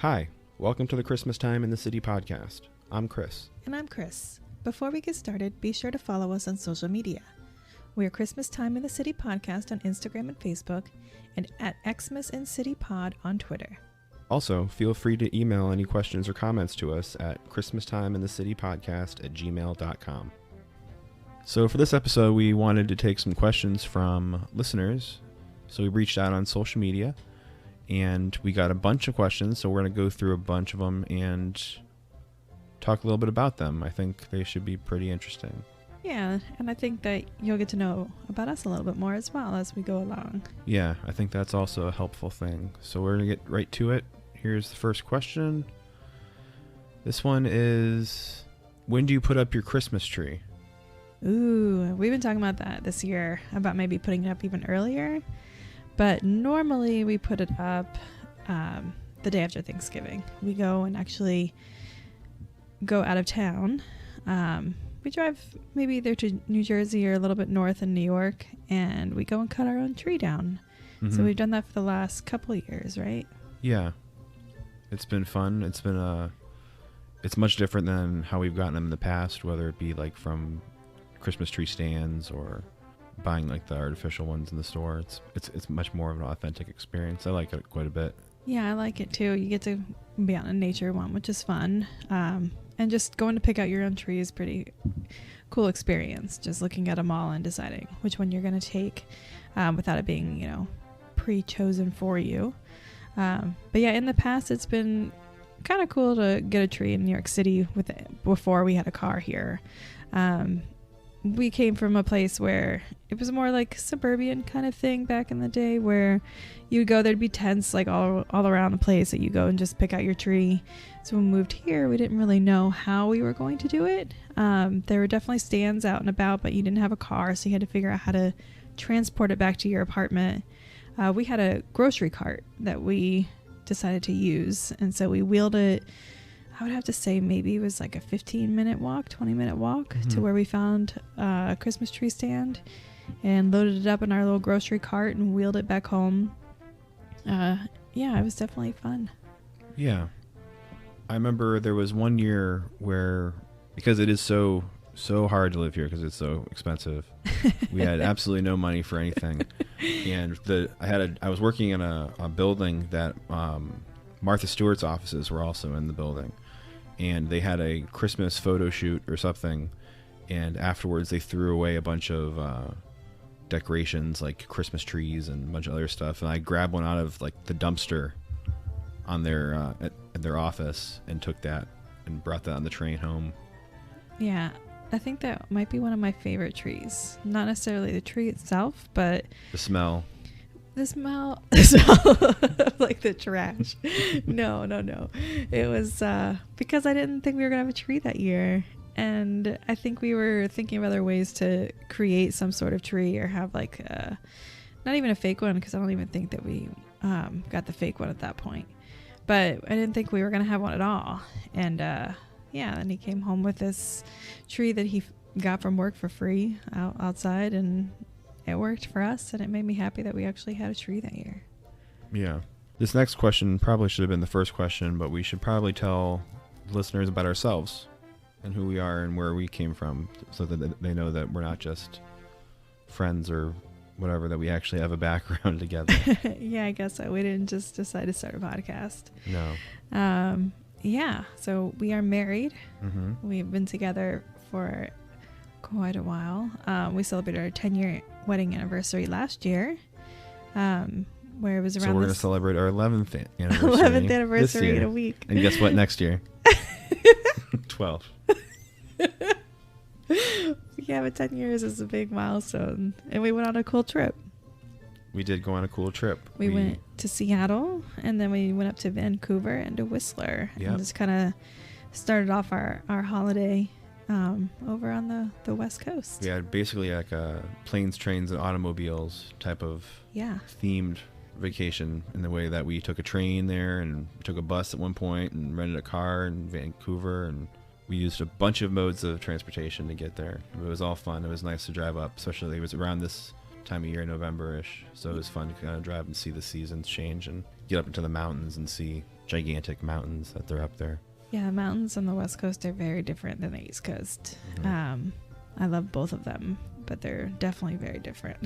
Hi, welcome to the Christmas Time in the City podcast. I'm Chris. And I'm Chris. Before we get started, be sure to follow us on social media. We are Christmas Time in the City podcast on Instagram and Facebook, and at Xmas in City Pod on Twitter. Also, feel free to email any questions or comments to us at christmastimeinthecitypodcast@gmail.com. So for this episode, we wanted to take some questions from listeners. So we reached out on social media, and we got a bunch of questions. So we're going to go through a bunch of them and talk a little bit about them. I think they should be pretty interesting. Yeah, and I think that you'll get to know about us a little bit more as well as we go along. Yeah, I think that's also a helpful thing. So we're going to get right to it. Here's the first question. This one is, when do you put up your Christmas tree? Ooh, we've been talking about that this year, about maybe putting it up even earlier. But normally we put it up the day after Thanksgiving. We go and actually go out of town. We drive maybe either to New Jersey or a little bit north in New York, and we go and cut our own tree down. Mm-hmm. So we've done that for the last couple of years, right? Yeah. It's been fun. It's much different than how we've gotten them in the past, whether it be like from Christmas tree stands or buying like the artificial ones in the store. It's much more of an authentic experience. I like it quite a bit. Yeah, I like it too. You get to be on a nature one, which is fun. And just going to pick out your own tree is pretty cool experience. Just looking at them all and deciding which one you're going to take without it being, pre-chosen for you. But yeah, in the past, it's been kind of cool to get a tree in New York City before we had a car here. We came from a place where it was more like suburban kind of thing back in the day, where you would go, there'd be tents like all around the place that you go and just pick out your tree. So when we moved here, we didn't really know how we were going to do it. There were definitely stands out and about, but you didn't have a car, so you had to figure out how to transport it back to your apartment. We had a grocery cart that we decided to use, and so we wheeled it. I would have to say maybe it was like a 15-minute walk, 20-minute walk to where we found a Christmas tree stand and loaded it up in our little grocery cart and wheeled it back home. Yeah, it was definitely fun. Yeah. I remember there was one year where, because it is so hard to live here because it's so expensive, we had absolutely no money for anything. And I was working in a building that Martha Stewart's offices were also in the building, and they had a Christmas photo shoot or something, and afterwards they threw away a bunch of decorations like Christmas trees and a bunch of other stuff, and I grabbed one out of like the dumpster on their at their office and took that and brought that on the train home. Yeah, I think that might be one of my favorite trees. Not necessarily the tree itself, but The smell of like the trash. No. It was because I didn't think we were gonna have a tree that year, and I think we were thinking of other ways to create some sort of tree or have like not even a fake one, because I don't even think that we got the fake one at that point. But I didn't think we were gonna have one at all, and then he came home with this tree that he got from work for free outside, and it worked for us, and it made me happy that we actually had a tree that year. Yeah. This next question probably should have been the first question, but we should probably tell listeners about ourselves and who we are and where we came from, so that they know that we're not just friends or whatever, that we actually have a background together. Yeah, I guess so. We didn't just decide to start a podcast. No. Yeah, so we are married. Mm-hmm. We've been together for quite a while. We celebrated our 10-year wedding anniversary last year, where it was around. So we're going to celebrate our 11th anniversary. 11th anniversary in a week. And guess what? Next year, 12. Yeah, but 10 years is a big milestone, and we went on a cool trip. We did go on a cool trip. We went to Seattle, and then we went up to Vancouver and to Whistler, and just kind of started off our holiday over on the West Coast. We had basically like a planes, trains, and automobiles type of themed vacation, in the way that we took a train there and took a bus at one point and rented a car in Vancouver, and we used a bunch of modes of transportation to get there. It was all fun. It was nice to drive up, especially it was around this time of year, November-ish. So it was fun to kind of drive and see the seasons change and get up into the mountains and see gigantic mountains that they're up there. Yeah, the mountains on the West Coast are very different than the East Coast. Mhm. I love both of them, but they're definitely very different.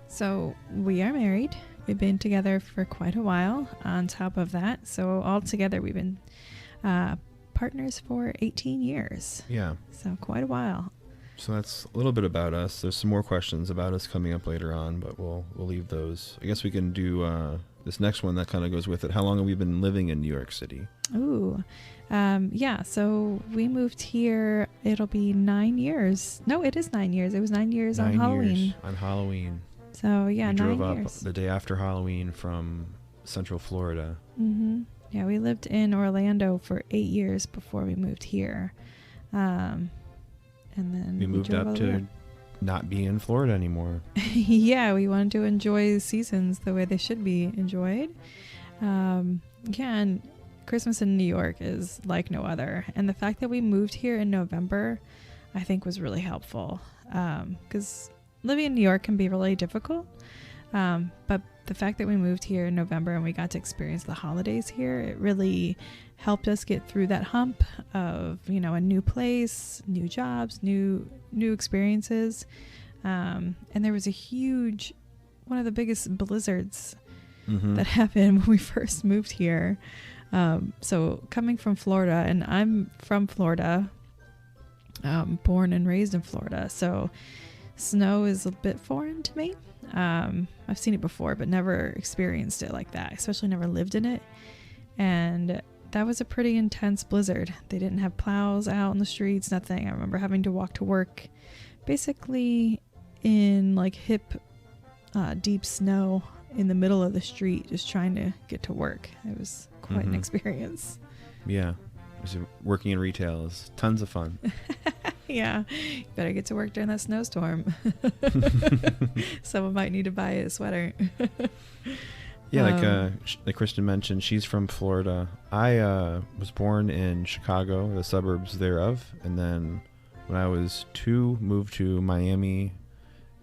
So we are married. We've been together for quite a while on top of that. So all together we've been partners for 18 years. Yeah. So quite a while. So that's a little bit about us. There's some more questions about us coming up later on, but we'll leave those. I guess we can do this next one that kind of goes with it. How long have we been living in New York City? Ooh. Yeah, so we moved here. It'll be 9 years. No, it is 9 years. It was 9 years on Halloween. 9 years on Halloween. So yeah, we 9 drove years. up the day after Halloween from Central Florida. Mm-hmm. Yeah, we lived in Orlando for 8 years before we moved here. And then We moved drove up all the way to not be in Florida anymore. Yeah, we wanted to enjoy the seasons the way they should be enjoyed. Yeah, and Christmas in New York is like no other. And the fact that we moved here in November, I think was really helpful. Because living in New York can be really difficult. But the fact that we moved here in November and we got to experience the holidays here, it really helped us get through that hump of, you know, a new place, new jobs, new experiences. And there was one of the biggest blizzards Mm-hmm. that happened when we first moved here. So coming from Florida, and I'm from Florida, born and raised in Florida. So snow is a bit foreign to me. I've seen it before, but never experienced it like that, especially never lived in it. And that was a pretty intense blizzard. They didn't have plows out in the streets, nothing. I remember having to walk to work basically in like hip deep snow in the middle of the street, just trying to get to work. It was quite an Mhm. experience. Yeah. Working in retail is tons of fun. Yeah, you better get to work during that snowstorm. Someone might need to buy a sweater. Yeah, like Kristen mentioned, she's from Florida. I was born in Chicago, the suburbs thereof, and then when I was 2, moved to Miami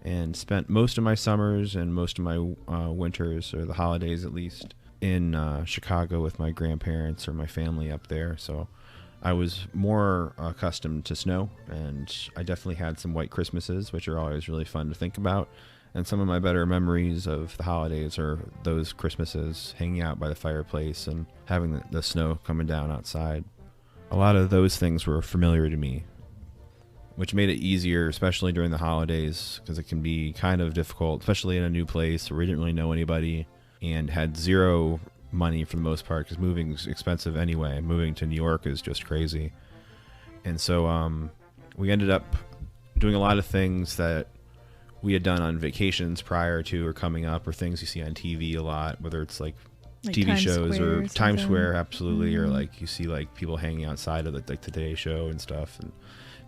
and spent most of my summers and most of my winters, or the holidays at least, in Chicago with my grandparents or my family up there. So I was more accustomed to snow, and I definitely had some white Christmases, which are always really fun to think about. And some of my better memories of the holidays are those Christmases hanging out by the fireplace and having the snow coming down outside. A lot of those things were familiar to me, which made it easier, especially during the holidays, because it can be kind of difficult, especially in a new place where we didn't really know anybody and had zero money for the most part, because moving is expensive anyway. Moving to New York is just crazy. And so we ended up doing a lot of things that we had done on vacations prior to or coming up, or things you see on TV a lot, whether it's like TV Times shows Square or or Times something. Square, absolutely, or Mhm. like you see like people hanging outside of the Today Show and stuff, and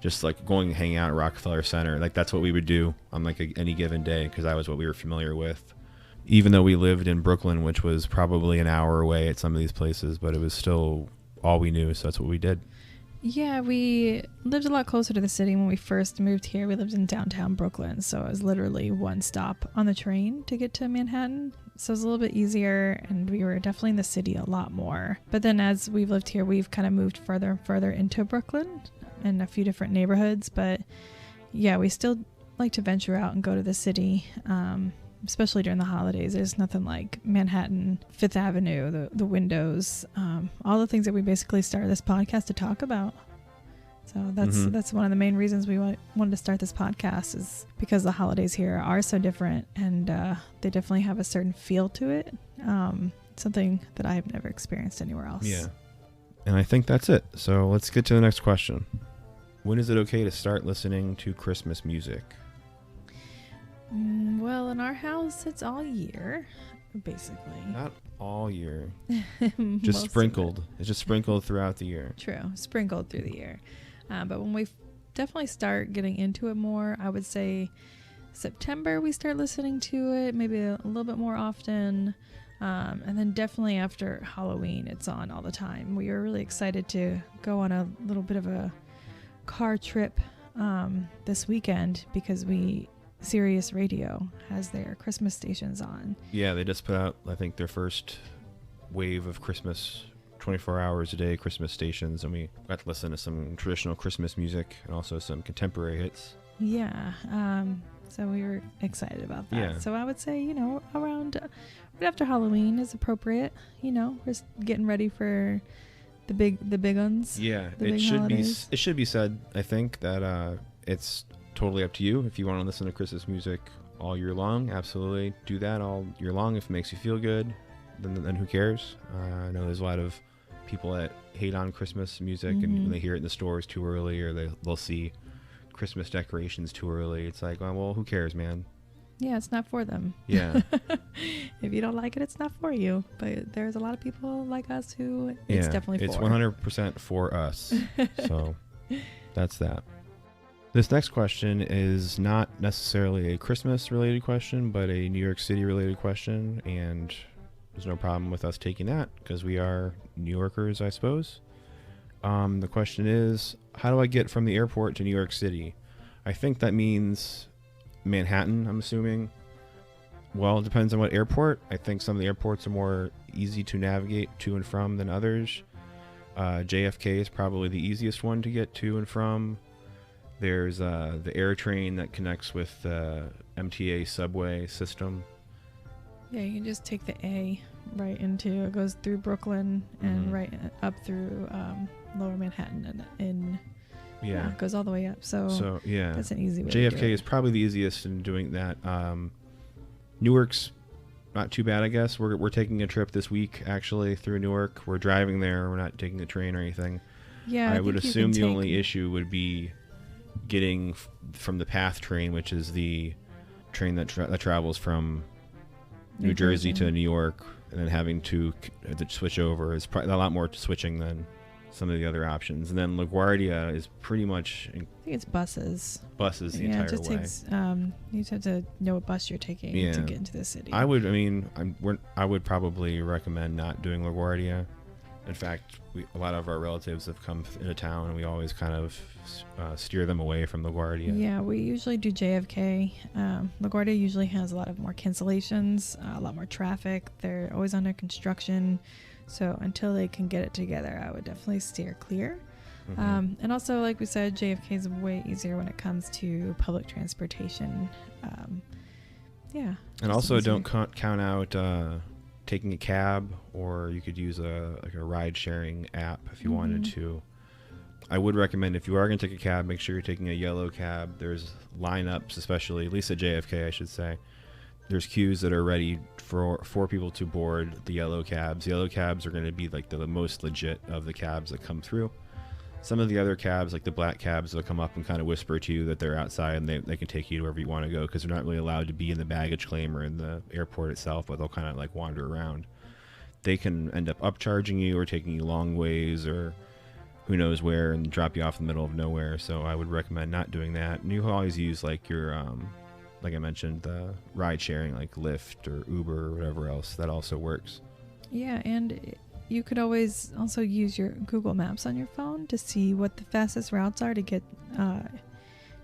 just like going and hanging out at Rockefeller Center. Like that's what we would do on like any given day, because that was what we were familiar with. Even though we lived in Brooklyn, which was probably an hour away at some of these places, but it was still all we knew, so that's what we did. Yeah, we lived a lot closer to the city when we first moved here. We lived in downtown Brooklyn, so it was literally one stop on the train to get to Manhattan. So it was a little bit easier, and we were definitely in the city a lot more. But then as we've lived here, we've kind of moved further and further into Brooklyn in a few different neighborhoods. But yeah, we still like to venture out and go to the city, especially during the holidays. There's nothing like Manhattan, Fifth Avenue, the windows, all the things that we basically started this podcast to talk about. So that's one of the main reasons we wanted to start this podcast, is because the holidays here are so different, and they definitely have a certain feel to it, something that I have never experienced anywhere else. Yeah. And I think that's it. So let's get to the next question. When is it okay to start listening to Christmas music? Well, in our house, it's all year, basically. Not all year. Most Just of sprinkled. it. It's just sprinkled throughout the year. True, sprinkled through the year. But when we definitely start getting into it more, I would say September we start listening to it, maybe a little bit more often. And then definitely after Halloween, it's on all the time. We are really excited to go on a little bit of a car trip this weekend, because we Sirius Radio has their Christmas stations on. Yeah, they just put out, I think, their first wave of Christmas 24 hours a day Christmas stations, and we got to listen to some traditional Christmas music and also some contemporary hits. Yeah, so we were excited about that. Yeah. So I would say, around right after Halloween is appropriate. We're getting ready for the big ones. Yeah, The big holidays. it should be said, I think, that it's totally up to you. If you want to listen to Christmas music all year long, absolutely do that all year long. If it makes you feel good, then who cares? I know there's a lot of people that hate on Christmas music, and when they hear it in the stores too early, or they'll see Christmas decorations too early, it's like, oh, well, who cares, man? Yeah, it's not for them. Yeah. If you don't like it, it's not for you. But there's a lot of people like us who it's definitely it's for. 100% for us. So that's that. This next question is not necessarily a Christmas related question, but a New York City related question, and there's no problem with us taking that because we are New Yorkers, I suppose. The question is, how do I get from the airport to New York City? I think that means Manhattan, I'm assuming. Well, it depends on what airport. I think some of the airports are more easy to navigate to and from than others. JFK is probably the easiest one to get to and from. There's the air train that connects with the MTA subway system. Yeah, you can just take the A right into, it goes through Brooklyn and right up through Lower Manhattan and it goes all the way up. So yeah, that's an easy way JFK to do it. is probably the easiest in doing that. Newark's not too bad, I guess. We're taking a trip this week actually through Newark. We're driving there. We're not taking a train or anything. Yeah, I would assume the only issue would be getting from the PATH train, which is the train that travels from New Jersey to New York, and then having to switch over is probably a lot more switching than some of the other options. And then LaGuardia is pretty much I think it's buses the entire it just way. Takes, you just have to know what bus you're taking to get into the city. I would probably recommend not doing LaGuardia. In fact, a lot of our relatives have come into town, and we always kind of steer them away from LaGuardia. Yeah, we usually do JFK. LaGuardia usually has a lot of more cancellations, a lot more traffic. They're always under construction. So until they can get it together, I would definitely steer clear. And also, like we said, JFK is way easier when it comes to public transportation. And also don't count out taking a cab, or you could use a ride sharing app if you wanted to. I would recommend, if you are going to take a cab, make sure you're taking a yellow cab. There's lineups, especially at least at JFK, I should say. There's queues that are ready for people to board the yellow cabs. Yellow cabs are going to be like the most legit of the cabs that come through. Some of the other cabs, like the black cabs, they'll come up and kind of whisper to you that they're outside, and they can take you to wherever you want to go, because they're not really allowed to be in the baggage claim or in the airport itself, but they'll kind of like wander around. They can end up upcharging you or taking you long ways or who knows where and drop you off in the middle of nowhere. So I would recommend not doing that. And you can always use like your, like I mentioned, the ride sharing like Lyft or Uber or whatever else. That also works. Yeah, and you could always also use your Google Maps on your phone to see what the fastest routes are to get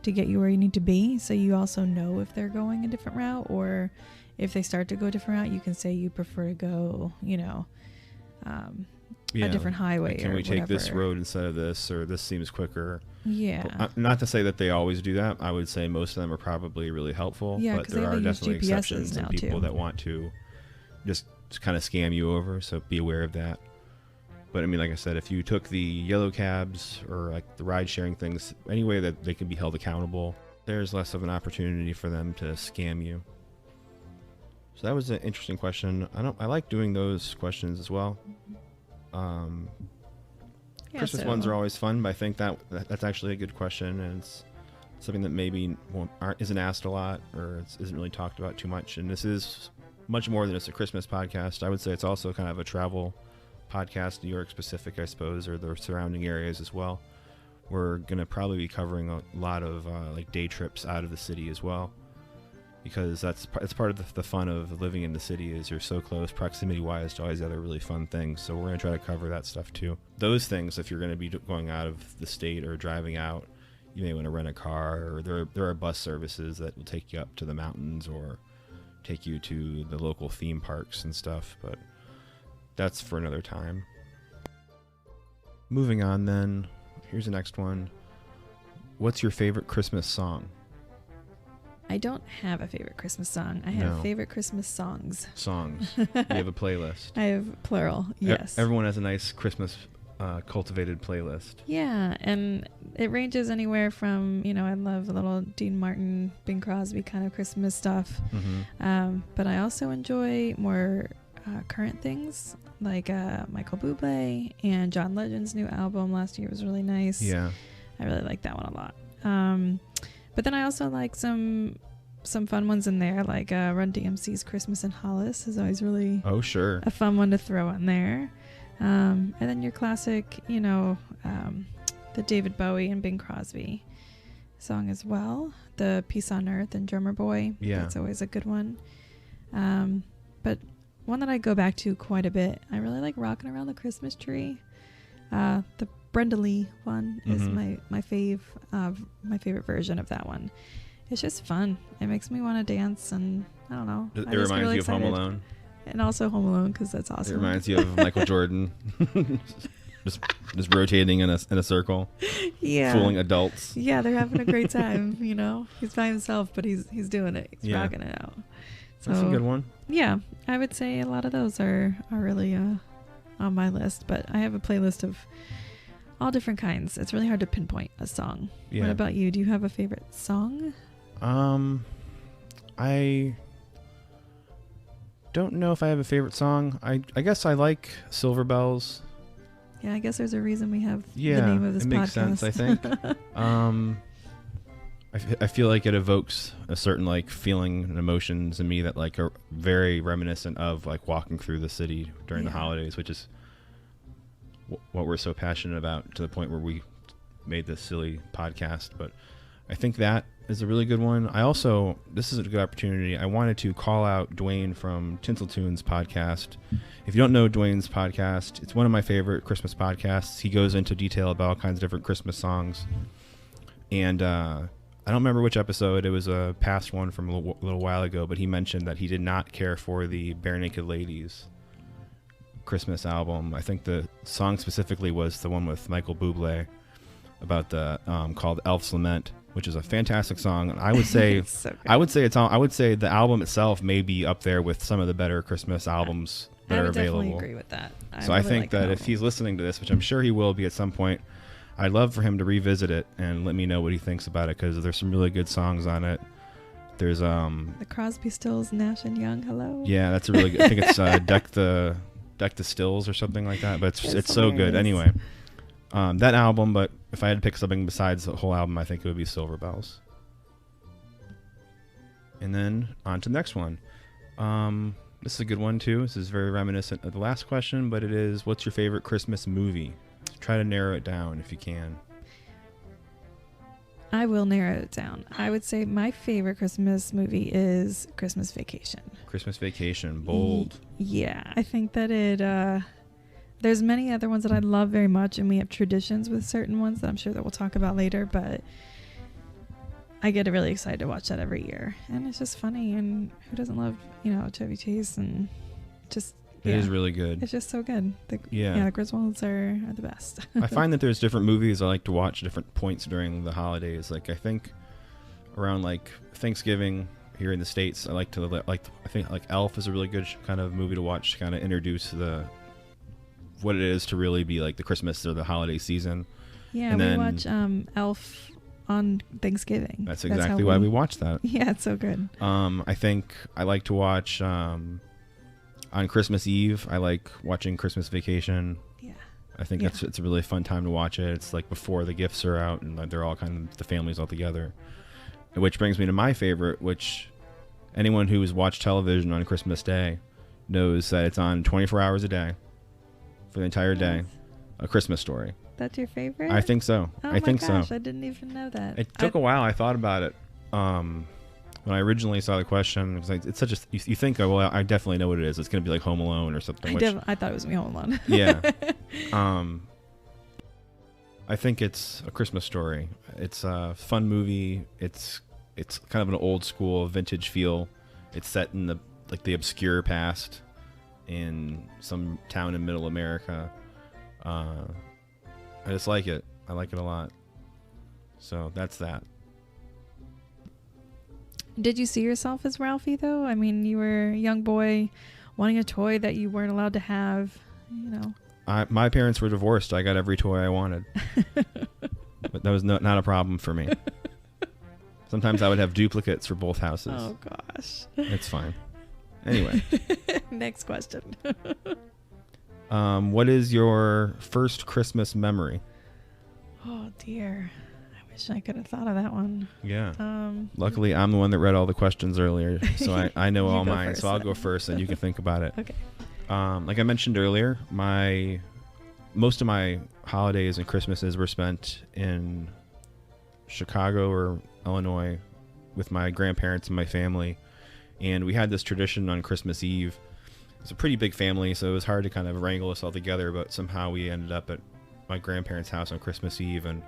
you where you need to be. So you also know if they're going a different route, or if they start to go a different route, you can say you prefer to go, a different highway. Like, can we take this whatever. road instead of this, or this seems quicker? Yeah. Not to say that they always do that. I would say most of them are probably really helpful. Yeah, but 'cause there they are use definitely GPSs exceptions and now, people too. that want to just kind of scam you over. So be aware of that. But I mean, like I said, if you took the yellow cabs or like the ride sharing things, any way that they can be held accountable, there's less of an opportunity for them to scam you. So that was an interesting question. I like doing those questions as well. Christmas ones are always fun, but I think that's actually a good question, and it's something that maybe isn't asked a lot, or isn't really talked about too much. And this is much more than just a Christmas podcast. I would say it's also kind of a travel podcast, New York specific, I suppose, or the surrounding areas as well. We're going to probably be covering a lot of like day trips out of the city as well, because that's part of the fun of living in the city, is you're so close proximity wise to all these other really fun things. So we're going to try to cover that stuff too. Those things, if you're going to be going out of the state or driving out, you may want to rent a car, or there are bus services that will take you up to the mountains or take you to the local theme parks and stuff, but that's for another time. Moving on then, here's the next one. What's your favorite Christmas song? I don't have a favorite Christmas song. I have No. favorite Christmas songs. Songs. You have a playlist. I have plural, yes. Everyone has a nice Christmas cultivated playlist. Yeah, and it ranges anywhere from, I love a little Dean Martin, Bing Crosby kind of Christmas stuff. Mm-hmm. But I also enjoy more current things like Michael Bublé, and John Legend's new album last year was really nice. Yeah. I really like that one a lot. But then I also like some fun ones in there, like Run DMC's Christmas in Hollis is always really Oh, sure. a fun one to throw in there. And then your classic, the David Bowie and Bing Crosby song as well. The Peace on Earth and Drummer Boy. Yeah. That's always a good one. But one that I go back to quite a bit, I really like Rockin' Around the Christmas Tree. The Brenda Lee one is Mhm. my favorite version of that one. It's just fun. It makes me want to dance, and I don't know. It I just get reminds really you of Home excited. Alone. And also Home Alone, because that's It awesome. reminds you of Michael Jordan. just rotating in a circle, Yeah. fooling adults. Yeah, they're having a great time, He's by himself, but he's doing it. He's Yeah. rocking it out. So, That's a good one. yeah, I would say a lot of those are really on my list, but I have a playlist of all different kinds. It's really hard to pinpoint a song. Yeah. What about you? Do you have a favorite song? I don't know if I have a favorite song. I guess I like Silver Bells. Yeah, I guess there's a reason we have Yeah, the name of this it podcast. makes sense, I think. I feel like it evokes a certain like feeling and emotions in me that like are very reminiscent of like walking through the city during the Yeah. holidays, which is what we're so passionate about, to the point where we made this silly podcast. But I think that is a really good one. This is a good opportunity. I wanted to call out Dwayne from Tinsel Tunes podcast. If you don't know Dwayne's podcast, it's one of my favorite Christmas podcasts. He goes into detail about all kinds of different Christmas songs. And I don't remember which episode. It was a past one from a little while ago, but he mentioned that he did not care for the Bare Naked Ladies Christmas album. I think the song specifically was the one with Michael Bublé about the called Elf's Lament, which is a fantastic song. And I would say It's so good. I would say the album itself may be up there with some of the better Christmas albums that I are would available. definitely agree with that. So I really think like that if album. he's listening to this, which I'm sure he will be at some point, I'd love for him to revisit it and let me know what he thinks about it, because there's some really good songs on it. There's The Crosby, Stills, Nash and Young, hello. yeah, that's a really good. I think it's Deck the Stills or something like that. But it's so good. hilarious. Anyway, that album. But if I had to pick something besides the whole album, I think it would be Silver Bells. And then on to the next one. This is a good one too. This is very reminiscent of the last question, but it is, what's your favorite Christmas movie? Try to narrow it down if you can. I will narrow it down. I would say my favorite Christmas movie is Christmas Vacation. Christmas Vacation, bold. Yeah, I think that there's many other ones that I love very much, and we have traditions with certain ones that I'm sure that we'll talk about later, but I get really excited to watch that every year. And it's just funny, and who doesn't love, Chevy Chase, and just, It is really good. it's just so good. The Yeah. Griswolds are the best. I find that there's different movies I like to watch at different points during the holidays. Like I think around like Thanksgiving here in the States, I think Elf is a really good kind of movie to watch to kind of introduce what it is to really be like the Christmas or the holiday season. Yeah, And we then- watch Elf on Thanksgiving. That's how exactly why we watch that. Yeah, it's so good. I think I like to watch on Christmas Eve. I like watching Christmas Vacation. Yeah. I think Yeah. it's a really fun time to watch it. It's like before the gifts are out and like they're all kind of the families all together. Which brings me to my favorite, which anyone who's watched television on Christmas Day knows that it's on 24 hours a day for the entire day. Nice. A Christmas Story. That's your favorite? I think so. Oh I think my gosh, so. I didn't even know that. It took a while. I thought about it when I originally saw the question. It was like, it's such a you think, oh, well, I definitely know what it is. It's going to be like Home Alone or something. I thought it was me Home Alone. Yeah. I think it's A Christmas Story. It's a fun movie. It's kind of an old school vintage feel. It's set in the obscure past in some town in middle America. I just like it. I like it a lot. So that's that. Did you see yourself as Ralphie though? I mean, you were a young boy wanting a toy that you weren't allowed to have, you know. My parents were divorced. I got every toy I wanted. But that was not a problem for me. Sometimes I would have duplicates for both houses. Oh gosh. It's fine. Anyway. Next question. What is your first Christmas memory? Oh dear. I wish I could have thought of that one. Yeah. Luckily, I'm the one that read all the questions earlier, so I know all mine. First, so I'll then. go first, and you can think about it. Okay. Like I mentioned earlier, most of my holidays and Christmases were spent in Chicago or Illinois with my grandparents and my family, and we had this tradition on Christmas Eve. It's a pretty big family, so it was hard to kind of wrangle us all together, but somehow we ended up at my grandparents' house on Christmas Eve, and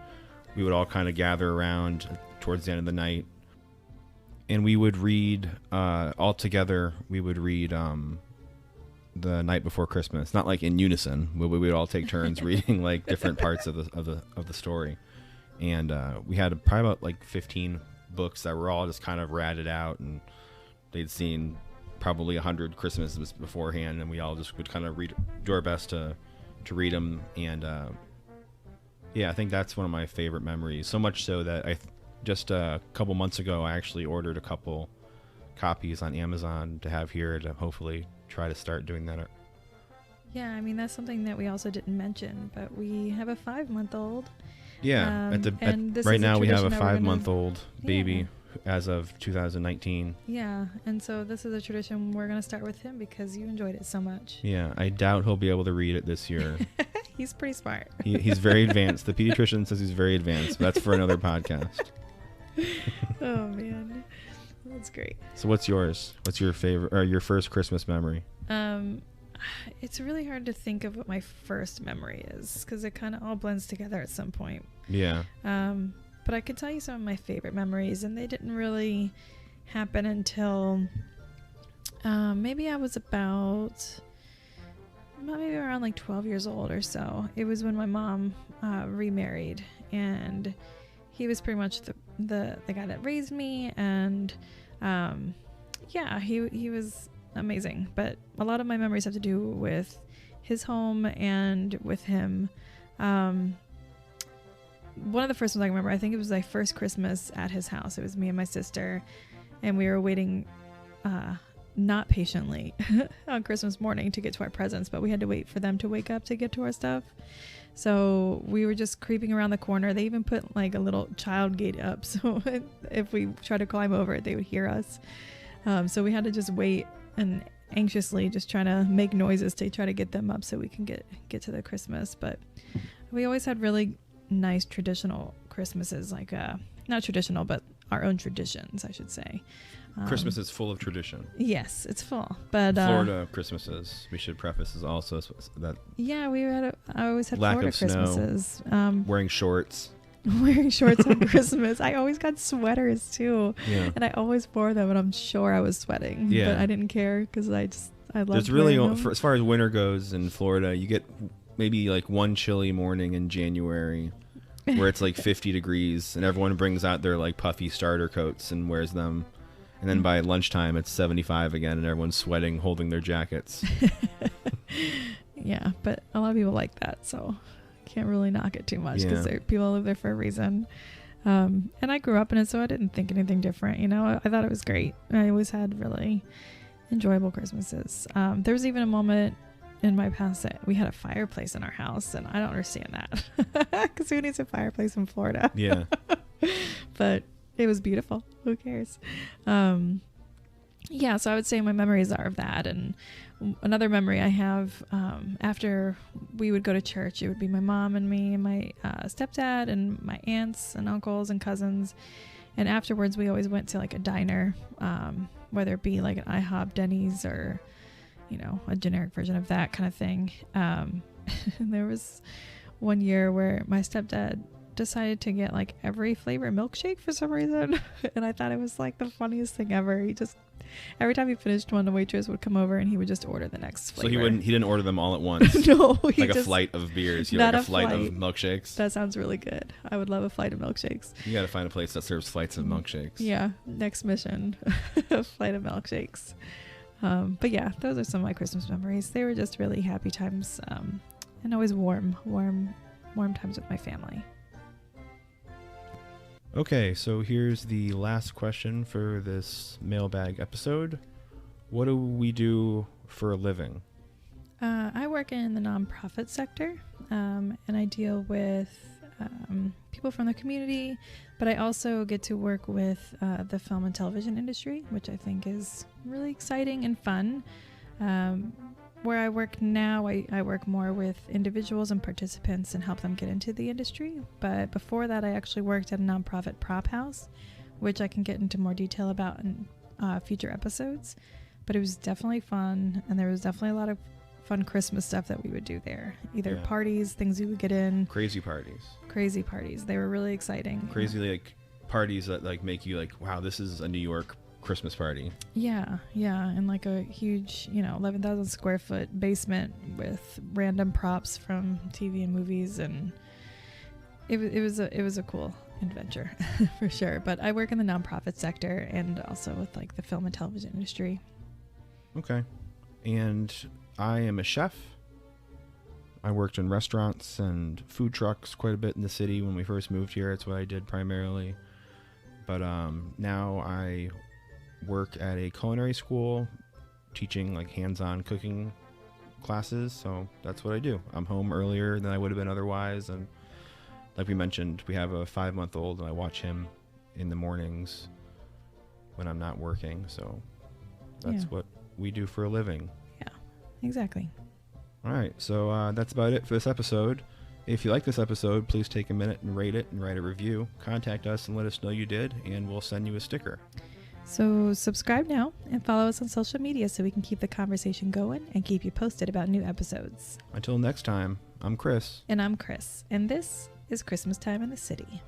we would all kind of gather around towards the end of the night, and we would read all together. We would read The Night Before Christmas, not like in unison, but we would all take turns reading like different parts of the story. And we had probably about like 15 books that were all just kind of ratted out, and they'd seen probably 100 Christmases beforehand, and we all just would kind of do our best to read them. And yeah, I think that's one of my favorite memories. So much so that just a couple months ago, I actually ordered a couple copies on Amazon to have here to hopefully try to start doing that. Yeah, I mean, that's something that we also didn't mention, but we have a 5-month-old. Yeah, and this right is a now we have a tradition that we're 5-month-old baby as of 2019. Yeah, and so this is a tradition we're going to start with him because you enjoyed it so much. Yeah, I doubt he'll be able to read it this year. He's pretty smart. He's very advanced. The pediatrician says he's very advanced, but that's for another podcast. Oh, man. That's great. So what's yours? What's your favorite or your first Christmas memory? It's really hard to think of what my first memory is because it kind of all blends together at some point. Yeah. But I could tell you some of my favorite memories, and they didn't really happen until maybe I was maybe around like 12 years old or so. It was when my mom remarried, and he was pretty much the guy that raised me, and yeah, he was amazing. But a lot of my memories have to do with his home and with him. One of the first ones I remember, I think it was my first Christmas at his house. It was me and my sister, and we were waiting not patiently on Christmas morning to get to our presents, but we had to wait for them to wake up to get to our stuff. So we were just creeping around the corner. They even put like a little child gate up, so if we tried to climb over it, they would hear us. So we had to just wait and anxiously just trying to make noises to try to get them up so we can get to the Christmas. But we always had really nice traditional Christmases, like not traditional, but our own traditions, I should say. Christmas is full of tradition. Yes, it's full. But Florida Christmases, we should preface, is also that. Yeah, I always had lack Florida of snow, Christmases. Wearing shorts. Wearing shorts on Christmas. I always got sweaters too, Yeah. and I always wore them, and I'm sure I was sweating. Yeah. But I didn't care because I loved There's really, wearing them. as far as winter goes in Florida, you get maybe like one chilly morning in January where it's like 50 degrees and everyone brings out their like puffy starter coats and wears them. And then by lunchtime, it's 75 again and everyone's sweating, holding their jackets. Yeah, but a lot of people like that, so can't really knock it too much because Yeah. people live there for a reason. And I grew up in it, so I didn't think anything different. You know, I thought it was great. I always had really enjoyable Christmases. There was even a moment in my past that we had a fireplace in our house, and I don't understand that because who needs a fireplace in Florida? Yeah. But it was beautiful. Who cares? Yeah, so I would say my memories are of that. And another memory I have, after we would go to church, it would be my mom and me and my stepdad and my aunts and uncles and cousins. And afterwards, we always went to like a diner, whether it be like an IHOP, Denny's, or, you know, a generic version of that kind of thing. And there was one year where my stepdad decided to get like every flavor milkshake for some reason. And I thought it was like the funniest thing ever. He just, every time he finished one, the waitress would come over and he would just order the next flavor. So he didn't order them all at once. No, like a flight of beers. You like a flight of milkshakes. That sounds really good. I would love a flight of milkshakes. You got to find a place that serves flights of milkshakes. Yeah, next mission, a flight of milkshakes. But yeah, those are some of my Christmas memories. They were just really happy times, and always warm times with my family. Okay, so here's the last question for this mailbag episode. What do we do for a living? I work in the nonprofit sector, and I deal with people from the community, but I also get to work with the film and television industry, which I think is really exciting and fun. Where I work now, I work more with individuals and participants and help them get into the industry. But before that, I actually worked at a nonprofit prop house, which I can get into more detail about in future episodes. But it was definitely fun, and there was definitely a lot of fun Christmas stuff that we would do there. Either parties, things you would get in. Crazy parties. They were really exciting. Crazy like parties that like make you like, wow, this is a New York Christmas party. Yeah, and like a huge 11,000 square foot basement with random props from TV and movies, and it was a cool adventure for sure. But I work in the nonprofit sector and also with like the film and television industry. Okay. And I am a chef. I worked in restaurants and food trucks quite a bit in the city when we first moved here. It's what I did primarily. But now I work at a culinary school teaching like hands-on cooking classes, so that's what I do. I'm home earlier than I would have been otherwise, and like we mentioned, we have a 5-month-old and I watch him in the mornings when I'm not working, so that's what we do for a living. Yeah, exactly. All right, so that's about it for this episode. If you like this episode, please take a minute and rate it and write a review. Contact us and let us know you did, and we'll send you a sticker. So subscribe now and follow us on social media so we can keep the conversation going and keep you posted about new episodes. Until next time, I'm Chris. And I'm Chris. And this is Christmas Time in the City.